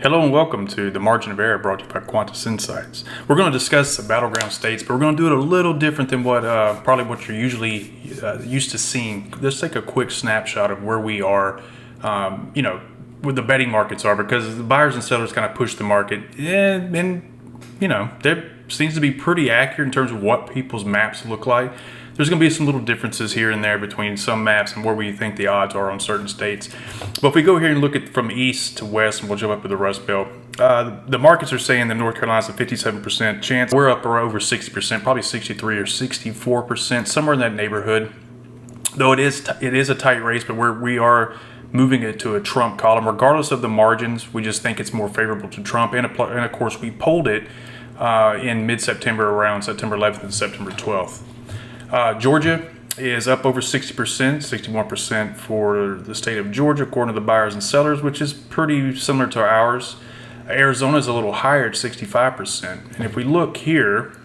Hello and welcome to The Margin of Error, brought to you by Qantas Insights. We're going to discuss the battleground states, but we're going to do it a little different than probably what you're usually used to seeing. Let's take a quick snapshot of where we are, where the betting markets are, because the buyers and sellers kind of push the market, and there seems to be pretty accurate in terms of what people's maps look like. There's going to be some little differences here and there between some maps and where we think the odds are on certain states. But if we go here and look at from east to west, and we'll jump up to the Rust Belt, the markets are saying that North Carolina's a 57% chance. We're up or over 60%, probably 63 or 64%, somewhere in that neighborhood. Though it is a tight race, but we are moving it to a Trump column. Regardless of the margins, we just think it's more favorable to Trump. And of course, we polled it in mid-September, around September 11th and September 12th. Georgia is up over 60%, 61% for the state of Georgia, according to the buyers and sellers, which is pretty similar to ours. Arizona is a little higher at 65%. And if we look here,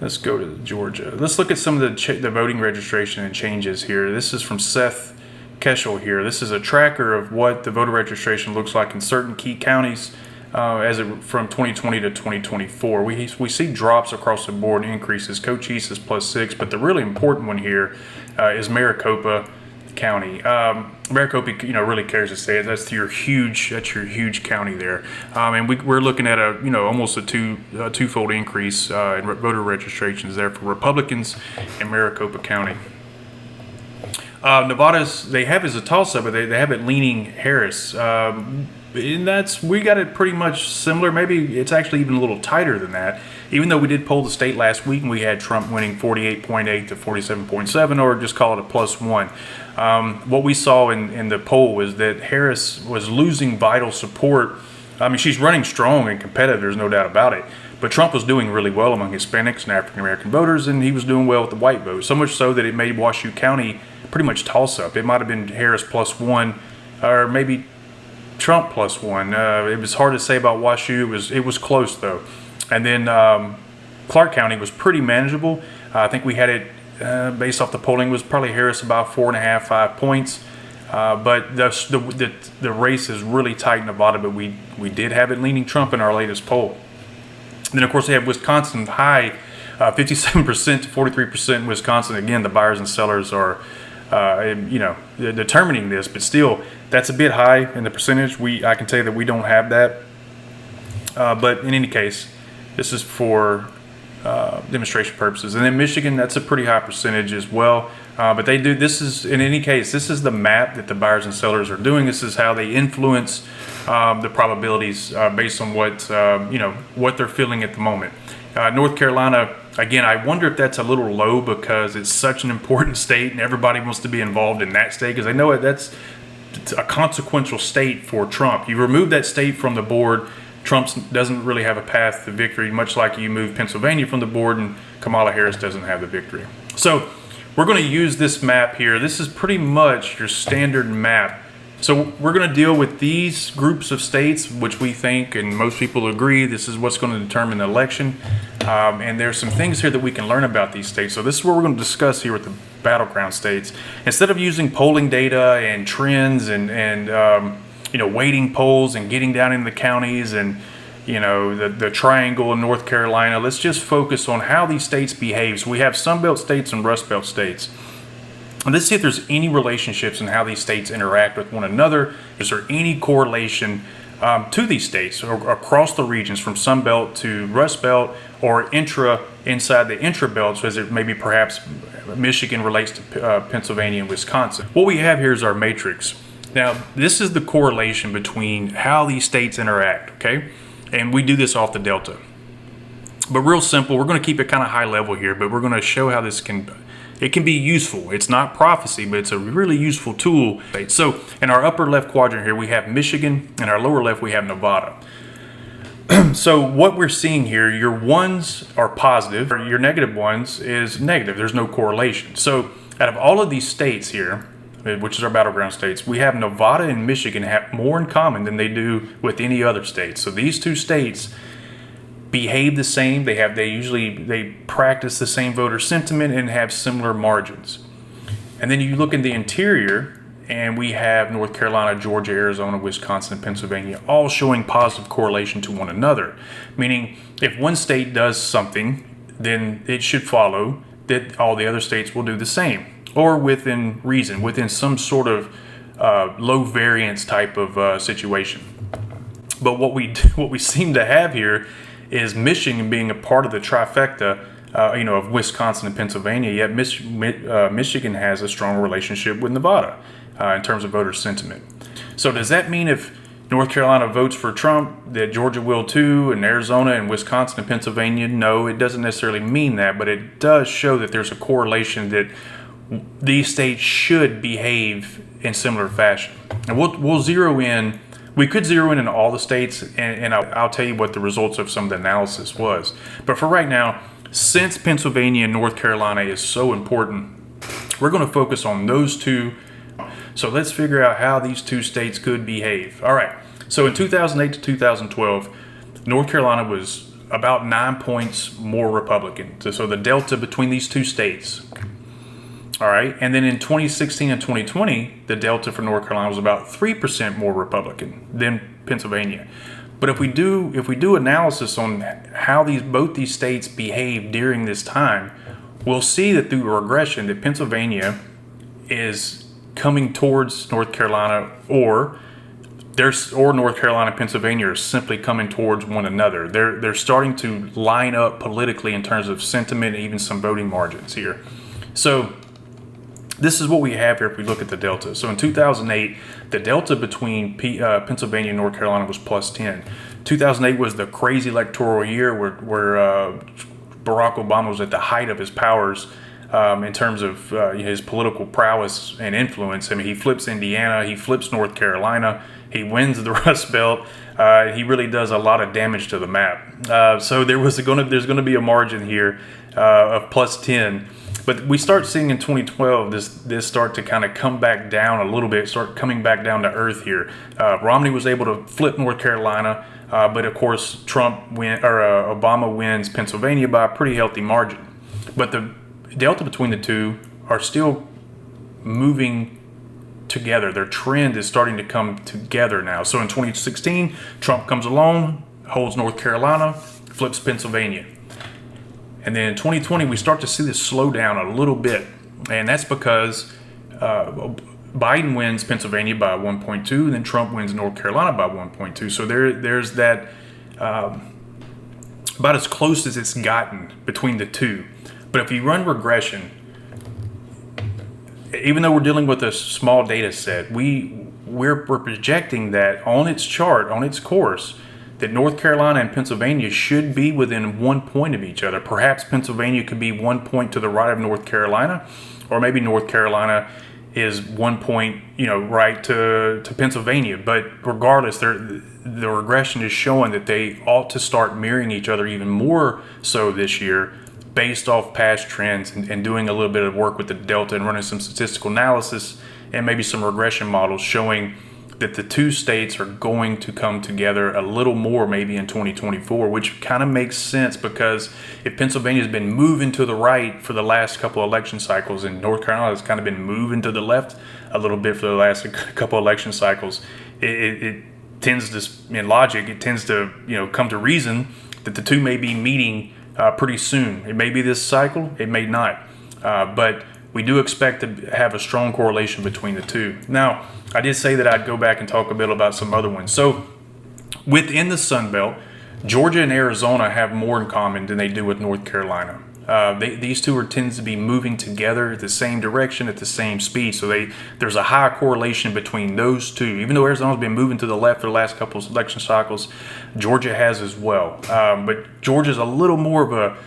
let's go to Georgia. Let's look at some of the voting registration and changes here. This is from Seth Keschel here. This is a tracker of what the voter registration looks like in certain key counties from 2020 to 2024. We see drops across the board, increases. Cochise is +6, but the really important one here is Maricopa County. Maricopa, really cares to say it. That's your huge county there, and we're looking at almost a twofold increase in voter registrations there for Republicans in Maricopa County. Nevada's, they have as a toss-up, but they have it leaning Harris. And we got it pretty much similar. Maybe it's actually even a little tighter than that. Even though we did poll the state last week and we had Trump winning 48.8 to 47.7, or just call it a +1. What we saw in the poll was that Harris was losing vital support. I mean, she's running strong and competitive, there's no doubt about it. But Trump was doing really well among Hispanics and African American voters, and he was doing well with the white vote. So much so that it made Washoe County pretty much toss-up. It might have been Harris +1, or maybe Trump +1. It was hard to say about Washoe. It was close though. And then Clark County was pretty manageable. I think we had it based off the polling was probably Harris about 4.5, 5 points. But the race is really tight in Nevada. But we did have it leaning Trump in our latest poll. And then of course they have Wisconsin high, 57% to 43% in Wisconsin. Again, the buyers and sellers are determining this, but still, that's a bit high in the percentage. I can tell you that we don't have that. But in any case, this is for demonstration purposes. And then Michigan, that's a pretty high percentage as well. But they do. This is, in any case, this is the map that the buyers and sellers are doing. This is how they influence the probabilities based on what they're feeling at the moment. North Carolina. Again, I wonder if that's a little low because it's such an important state and everybody wants to be involved in that state because they know that's a consequential state for Trump. You remove that state from the board, Trump doesn't really have a path to victory, much like you move Pennsylvania from the board and Kamala Harris doesn't have the victory. So we're going to use this map here. This is pretty much your standard map. So we're going to deal with these groups of states, which we think, and most people agree, this is what's going to determine the election. And there's some things here that we can learn about these states. So this is what we're going to discuss here with the battleground states. Instead of using polling data and trends and weighting polls and getting down in the counties and the triangle in North Carolina, let's just focus on how these states behave. So we have Sunbelt states and Rust Belt states. And let's see if there's any relationships in how these states interact with one another. Is there any correlation to these states or across the regions from Sunbelt to Rust Belt or inside the intra-belts, as it maybe perhaps Michigan relates to Pennsylvania and Wisconsin. What we have here is our matrix. Now, this is the correlation between how these states interact, okay? And we do this off the delta. But real simple, we're going to keep it kind of high level here, but we're going to show how this can be useful. It's not prophecy, but it's a really useful tool. So in our upper left quadrant here, we have Michigan, and our lower left, we have Nevada. So what we're seeing here, your ones are positive, your negative ones is negative. There's no correlation. So out of all of these states here, which is our battleground states, we have Nevada and Michigan have more in common than they do with any other states. So these two states behave the same. They practice the same voter sentiment and have similar margins. And then you look in the interior, and we have North Carolina, Georgia, Arizona, Wisconsin, and Pennsylvania all showing positive correlation to one another. Meaning, if one state does something, then it should follow that all the other states will do the same, or within reason, within some sort of low variance type of situation. But what we seem to have here is Michigan being a part of the trifecta, of Wisconsin and Pennsylvania. Yet Michigan has a strong relationship with Nevada in terms of voter sentiment. So does that mean if North Carolina votes for Trump, that Georgia will too, and Arizona and Wisconsin and Pennsylvania? No, it doesn't necessarily mean that, but it does show that there's a correlation that these states should behave in similar fashion. And we'll zero in. We could zero in all the states, and I'll tell you what the results of some of the analysis was. But for right now, since Pennsylvania and North Carolina is so important, we're going to focus on those two. So let's figure out how these two states could behave. All right. So in 2008 to 2012, North Carolina was about 9 points more Republican. So the delta between these two states. All right. And then in 2016 and 2020, the delta for North Carolina was about 3% more Republican than Pennsylvania. But if we do analysis on how both these states behave during this time, we'll see that through regression that Pennsylvania is coming towards North Carolina, or North Carolina and Pennsylvania are simply coming towards one another. They're starting to line up politically in terms of sentiment and even some voting margins here. So this is what we have here if we look at the delta. So in 2008, the delta between Pennsylvania and North Carolina was plus 10. 2008 was the crazy electoral year where Barack Obama was at the height of his powers in terms of his political prowess and influence. I mean, he flips Indiana, he flips North Carolina, he wins the Rust Belt. He really does a lot of damage to the map. So there's going to be a margin here of plus 10. But we start seeing in 2012 this start to kind of come back down a little bit, start coming back down to earth here. Romney was able to flip North Carolina, but of course Obama wins Pennsylvania by a pretty healthy margin. But the delta between the two are still moving together. Their trend is starting to come together now. So in 2016, Trump comes along, holds North Carolina, flips Pennsylvania. And then in 2020, we start to see this slow down a little bit. And that's because Biden wins Pennsylvania by 1.2, and then Trump wins North Carolina by 1.2. So there's that about as close as it's gotten between the two. But if you run regression, even though we're dealing with a small data set, we're projecting that on its chart, on its course, that North Carolina and Pennsylvania should be within 1 point of each other. Perhaps Pennsylvania could be 1 point to the right of North Carolina, or maybe North Carolina is 1 point, right to Pennsylvania. But regardless, the regression is showing that they ought to start mirroring each other even more so this year, based off past trends and doing a little bit of work with the delta and running some statistical analysis and maybe some regression models showing that the two states are going to come together a little more maybe in 2024, which kind of makes sense because if Pennsylvania's been moving to the right for the last couple of election cycles and North Carolina has kind of been moving to the left a little bit for the last couple of election cycles, it tends to, in logic, it tends to come to reason that the two may be meeting pretty soon. It may be this cycle, it may not, but we do expect to have a strong correlation between the two. Now, I did say that I'd go back and talk a bit about some other ones. So within the Sun Belt, Georgia and Arizona have more in common than they do with North Carolina. These two tends to be moving together at the same direction at the same speed. So there's a high correlation between those two. Even though Arizona's been moving to the left for the last couple of election cycles, Georgia has as well. But Georgia's a little more of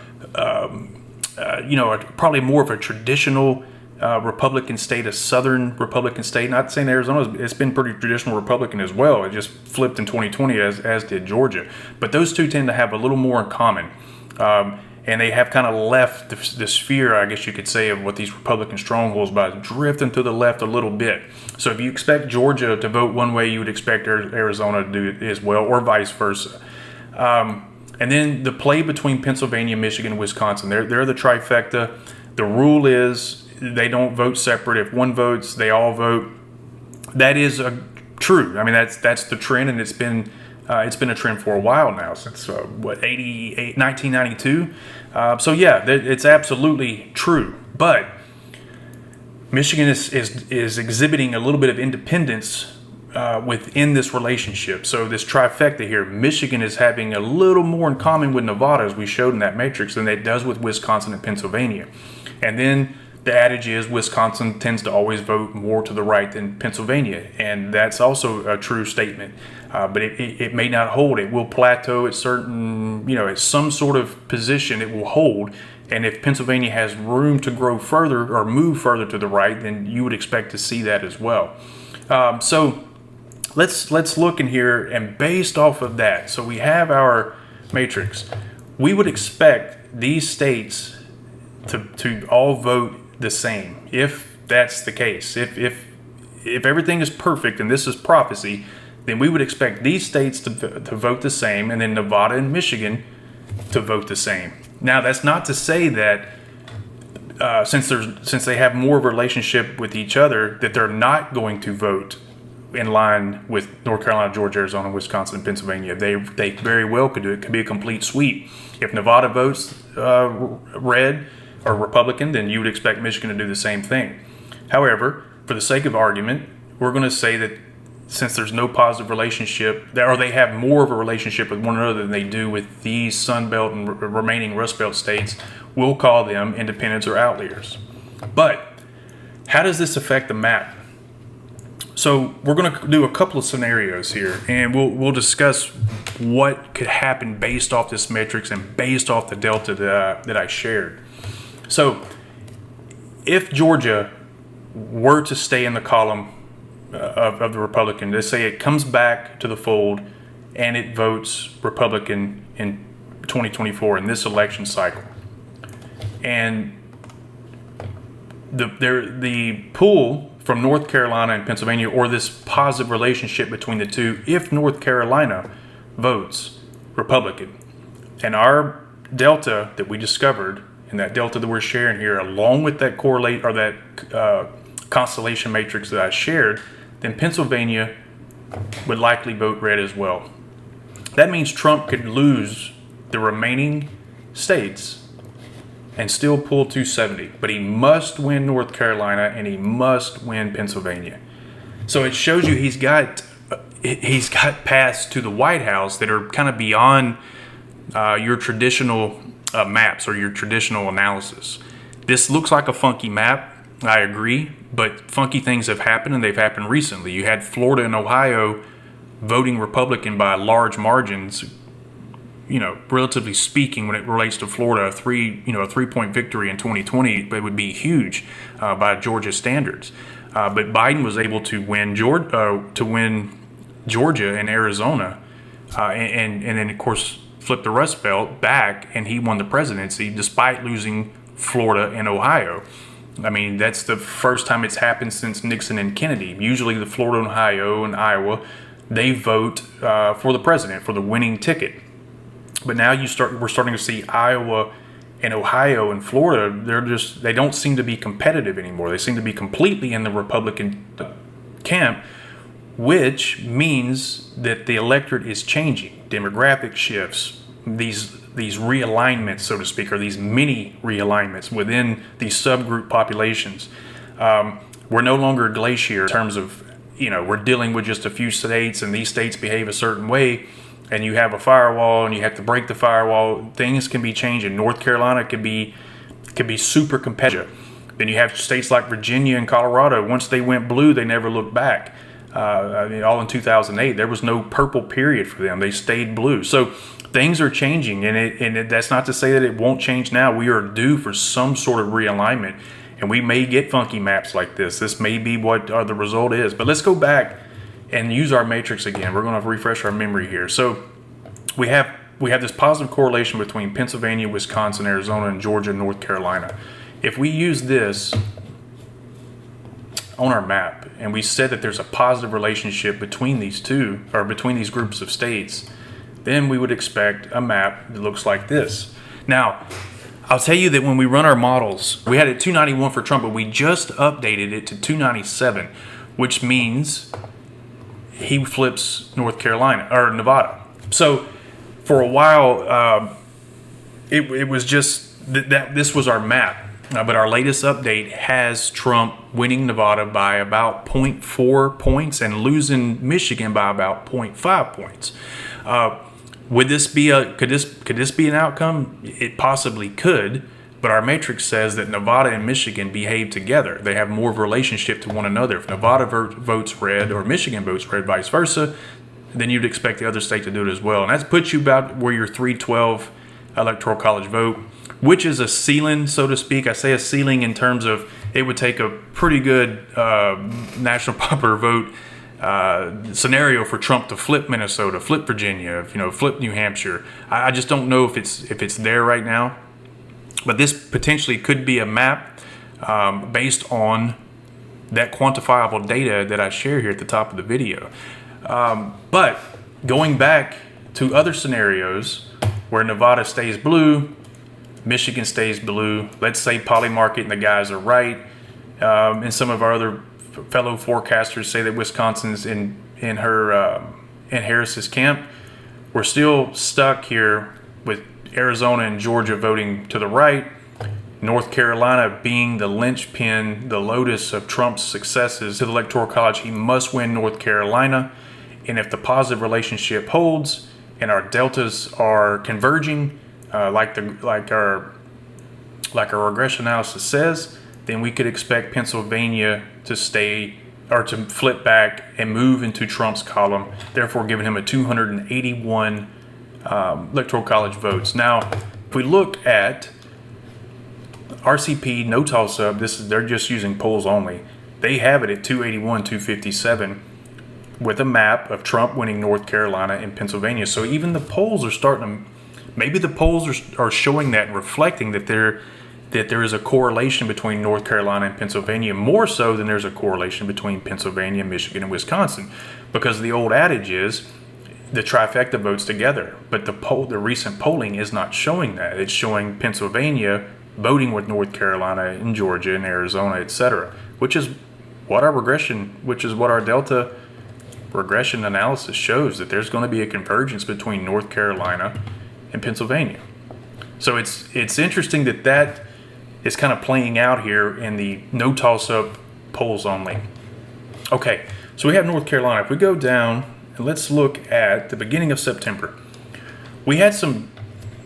probably more of a traditional Republican state, a Southern Republican state. Not saying Arizona, it's been pretty traditional Republican as well. It just flipped in 2020 as did Georgia. But those two tend to have a little more in common. And they have kind of left the sphere, I guess you could say, of what these Republican strongholds by drifting to the left a little bit. So if you expect Georgia to vote one way, you would expect Arizona to do it as well, or vice versa. And then the play between Pennsylvania, Michigan, and Wisconsin, they're the trifecta. The rule is they don't vote separate. If one votes, they all vote. that is true. I mean, that's the trend, and it's been a trend for a while now, since 1992. So yeah, it's absolutely true. But Michigan is exhibiting a little bit of independence within this relationship. So this trifecta here, Michigan is having a little more in common with Nevada, as we showed in that matrix, than it does with Wisconsin and Pennsylvania. And then the adage is Wisconsin tends to always vote more to the right than Pennsylvania, and that's also a true statement. But it may not hold. It will plateau at certain, at some sort of position it will hold. And if Pennsylvania has room to grow further or move further to the right, then you would expect to see that as well. So let's look in here, and based off of that, so we have our matrix. We would expect these states to all vote the same, if that's the case. If everything is perfect and this is prophecy, then we would expect these states to vote the same, and then Nevada and Michigan to vote the same. Now, that's not to say that since they have more of a relationship with each other, that they're not going to vote in line with North Carolina, Georgia, Arizona, Wisconsin, and Pennsylvania. They very well could do it. It could be a complete sweep. If Nevada votes red or Republican, then you would expect Michigan to do the same thing. However, for the sake of argument, we're going to say that since there's no positive relationship, or they have more of a relationship with one another than they do with these Sun Belt and remaining Rust Belt states, we'll call them independents or outliers. But how does this affect the map? So we're going to do a couple of scenarios here, and we'll discuss what could happen based off this matrix and based off the delta that I shared. So if Georgia were to stay in the column of the Republican, let's say it comes back to the fold and it votes Republican in 2024 in this election cycle, and the pool from North Carolina and Pennsylvania, or this positive relationship between the two, if North Carolina votes Republican, and our delta that we discovered, and that delta that we're sharing here, along with that correlate or that constellation matrix that I shared, then Pennsylvania would likely vote red as well. That means Trump could lose the remaining states and still pull 270, but he must win North Carolina and he must win Pennsylvania. So it shows you he's got paths to the White House that are kind of beyond your traditional maps or your traditional analysis. This looks like a funky map, I agree, but funky things have happened, and they've happened recently. You had Florida and Ohio voting Republican by large margins, relatively speaking. When it relates to Florida, a 3-point victory in 2020, it would be huge by Georgia standards. But Biden was able to win Georgia and Arizona, and then of course flip the Rust Belt back, and he won the presidency despite losing Florida and Ohio. I mean, that's the first time it's happened since Nixon and Kennedy. Usually the Florida, Ohio, and Iowa, they vote for the president, for the winning ticket. But now we're starting to see Iowa and Ohio and Florida, they don't seem to be competitive anymore. They seem to be completely in the Republican camp, which means that the electorate is changing. Demographic shifts, these realignments, so to speak, or these mini realignments within these subgroup populations. We're no longer a glacier in terms of, we're dealing with just a few states, and these states behave a certain way, and you have a firewall and you have to break the firewall. Things can be changing. North Carolina could be super competitive. Then you have states like Virginia and Colorado. Once they went blue, they never looked back. All in 2008, there was no purple period for them. They stayed blue. So things are changing, and that's not to say that it won't change now. We are due for some sort of realignment, and we may get funky maps like this. This may be what the result is. But let's go back and use our matrix again. We're going to refresh our memory here. So we have this positive correlation between Pennsylvania, Wisconsin, Arizona, and Georgia, and North Carolina. If we use this on our map, and we said that there's a positive relationship between these two, or between these groups of states, then we would expect a map that looks like this. Now, I'll tell you that when we run our models, we had it 291 for Trump, but we just updated it to 297. which means he flips North Carolina or Nevada. So for a while, it was just that this was our map. But our latest update has Trump winning Nevada by about 0.4 points and losing Michigan by about 0.5 points. Would this be could this be an outcome? It possibly could, but our matrix says that Nevada and Michigan behave together. They have more of a relationship to one another. If Nevada votes red or Michigan votes red, vice versa, then you'd expect the other state to do it as well. And that puts you about where your 312 electoral college vote, which is a ceiling, so to speak. I say a ceiling in terms of it would take a pretty good national popular vote scenario for Trump to flip Minnesota, flip Virginia, flip New Hampshire. I just don't know if it's there right now. But this potentially could be a map based on that quantifiable data that I share here at the top of the video. But going back to other scenarios where Nevada stays blue, Michigan stays blue. Let's say Polymarket and the guys are right, and some of our other fellow forecasters say that Wisconsin's in Harris's camp. We're still stuck here with Arizona and Georgia voting to the right, North Carolina being the linchpin, the lotus of Trump's successes to the Electoral College. He must win North Carolina, and if the positive relationship holds and our deltas are converging, like our regression analysis says, then we could expect Pennsylvania to stay or to flip back and move into Trump's column, therefore giving him a 281 Electoral College votes. Now, if we look at RCP, no toss-up, they're just using polls only. They have it at 281, 257 with a map of Trump winning North Carolina and Pennsylvania. So even the polls are starting to, maybe the polls are showing that and reflecting that there is a correlation between North Carolina and Pennsylvania, more so than there's a correlation between Pennsylvania, Michigan, and Wisconsin, because the old adage is the trifecta votes together. But the recent polling is not showing that. It's showing Pennsylvania voting with North Carolina and Georgia and Arizona, etc., which is what our Delta regression analysis shows, that there's going to be a convergence between North Carolina and Pennsylvania. So it's interesting that is kind of playing out here in the no toss-up polls only. Okay, so we have North Carolina. If we go down and let's look at the beginning of September, we had some,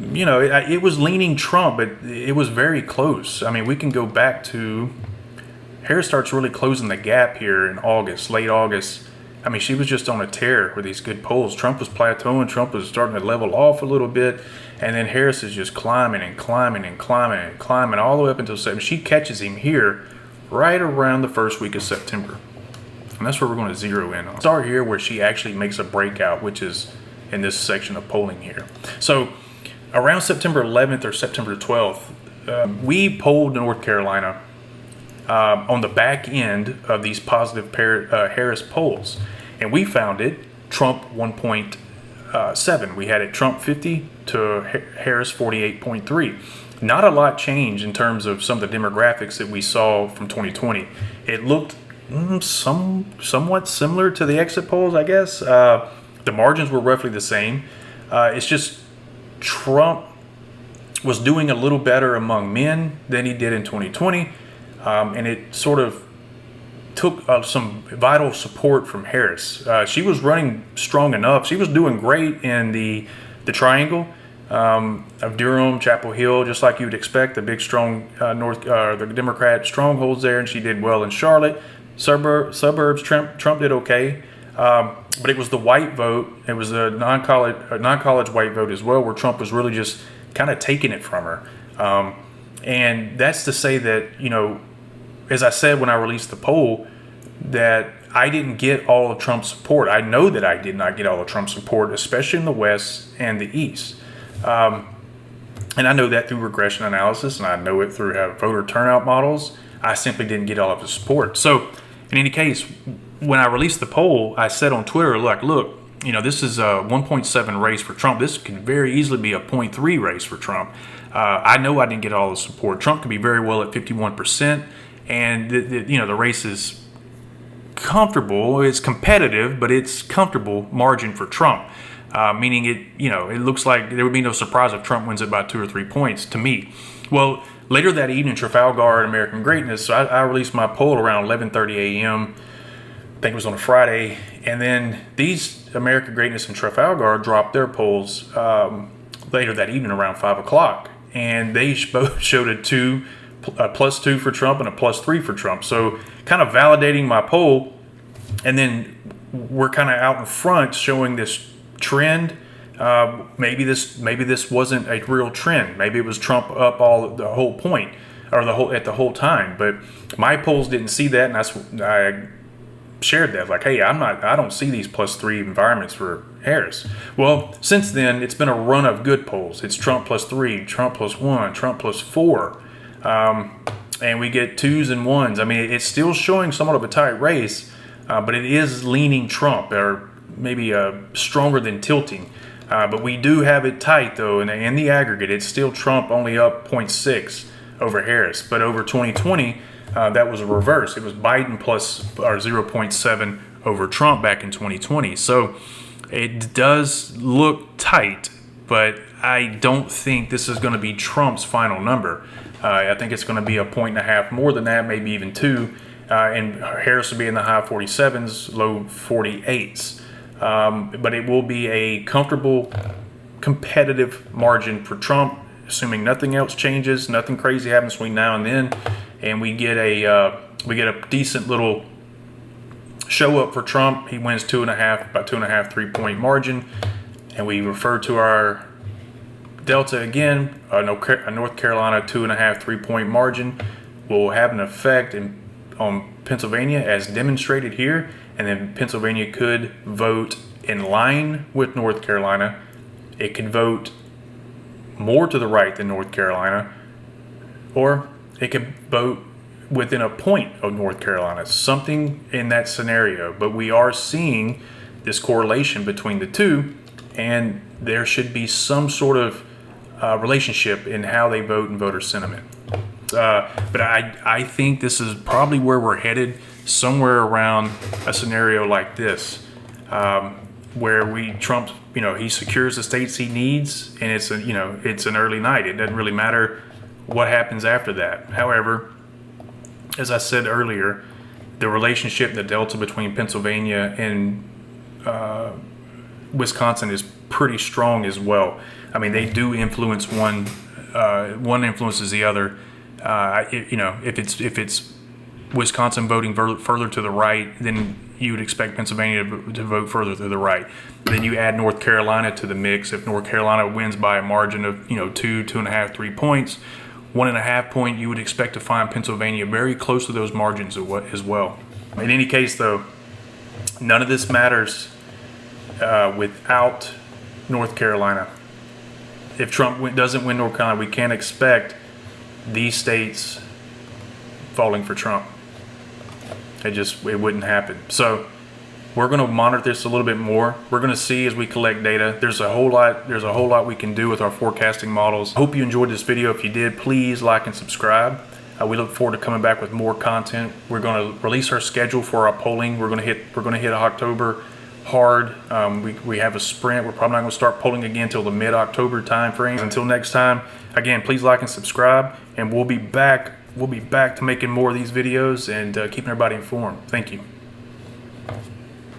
it was leaning Trump, but it was very close. I mean, we can go back to, Harris starts really closing the gap here in August, late August. I mean, she was just on a tear with these good polls. Trump was plateauing. Trump was starting to level off a little bit. And then Harris is just climbing and climbing and climbing and climbing all the way up until September. She catches him here right around the first week of September. And that's where we're going to zero in on. Start here where she actually makes a breakout, which is in this section of polling here. So around September 11th or September 12th, we polled North Carolina on the back end of these positive Harris polls. And we found it Trump 1.7. We had it Trump 50 to Harris 48.3. Not a lot changed in terms of some of the demographics that we saw from 2020. It looked somewhat similar to the exit polls, I guess. The margins were roughly the same. It's just Trump was doing a little better among men than he did in 2020. And it sort of took some vital support from Harris. She was running strong enough. She was doing great in the triangle of Durham, Chapel Hill, just like you would expect. The big, strong the Democrat strongholds there, and she did well in Charlotte. Suburbs, Trump did okay. But it was the white vote. It was a non-college white vote as well, where Trump was really just kind of taking it from her. And that's to say that, as I said when I released the poll, that I didn't get all of Trump's support. I know that I did not get all of Trump's support, especially in the West and the East. And I know that through regression analysis, and I know it through voter turnout models. I simply didn't get all of the support. So in any case, when I released the poll, I said on Twitter, look, this is a 1.7 race for Trump. This could very easily be a 0.3 race for Trump. I know I didn't get all the support. Trump could be very well at 51%, and the race is comfortable. It's competitive, but it's comfortable margin for Trump. Meaning it looks like there would be no surprise if Trump wins it by 2 or 3 points to me. Well, later that evening, Trafalgar and American Greatness, so I released my poll around 11:30 a.m. I think it was on a Friday. And then these American Greatness and Trafalgar dropped their polls later that evening around 5 o'clock. And they both showed a +2 for Trump and a +3 for Trump. So kind of validating my poll. And then we're kind of out in front showing this trend. Maybe this wasn't a real trend. Maybe it was Trump up the whole point, or at the whole time. But my polls didn't see that, and I shared that, like, hey, I don't see these +3 environments for Harris. Well, since then it's been a run of good polls. It's Trump +3, Trump +1, Trump +4, and we get 2s and 1s. I mean, it's still showing somewhat of a tight race, but it is leaning Trump, or maybe stronger than tilting. But we do have it tight, though, and in the aggregate, it's still Trump only up 0.6 over Harris. But over 2020, that was a reverse. It was Biden or 0.7 over Trump back in 2020. So it does look tight, but I don't think this is going to be Trump's final number. I think it's going to be a 1.5 more than that, maybe even 2. And Harris will be in the high 47s, low 48s. But it will be a comfortable, competitive margin for Trump, assuming nothing else changes, nothing crazy happens between now and then, and we get a decent little show up for Trump. He wins 2.5, about 2.5, 3-point margin, and we refer to our Delta again. North Carolina 2.5, 3-point margin will have an effect on Pennsylvania as demonstrated here. And then Pennsylvania could vote in line with North Carolina. It could vote more to the right than North Carolina, or it could vote within a point of North Carolina, something in that scenario. But we are seeing this correlation between the two, and there should be some sort of relationship in how they vote and voter sentiment. But I think this is probably where we're headed, somewhere around a scenario like this, where Trump, he secures the states he needs, and it's an early night. It doesn't really matter what happens after that. However, as I said earlier, the relationship, the delta between Pennsylvania and Wisconsin is pretty strong as well. I mean, they do influence one influences the other. If it's Wisconsin voting further to the right, then you would expect Pennsylvania to vote further to the right. Then you add North Carolina to the mix. If North Carolina wins by a margin of 2.5, 3 points, 1.5 point, you would expect to find Pennsylvania very close to those margins as well. In any case, though, none of this matters without North Carolina. If Trump doesn't win North Carolina, we can't expect these states falling for Trump. It wouldn't happen. So we're going to monitor this a little bit more. We're going to see as we collect data. There's a whole lot we can do with our forecasting models. I hope you enjoyed this video. If you did, please like and subscribe. We look forward to coming back with more content. We're going to release our schedule for our polling. We're going to hit October hard. We have a sprint. We're probably not going to start polling again until the mid-October time frame. Until next time, again, please like and subscribe, and we'll be back to making more of these videos and keeping everybody informed. Thank you.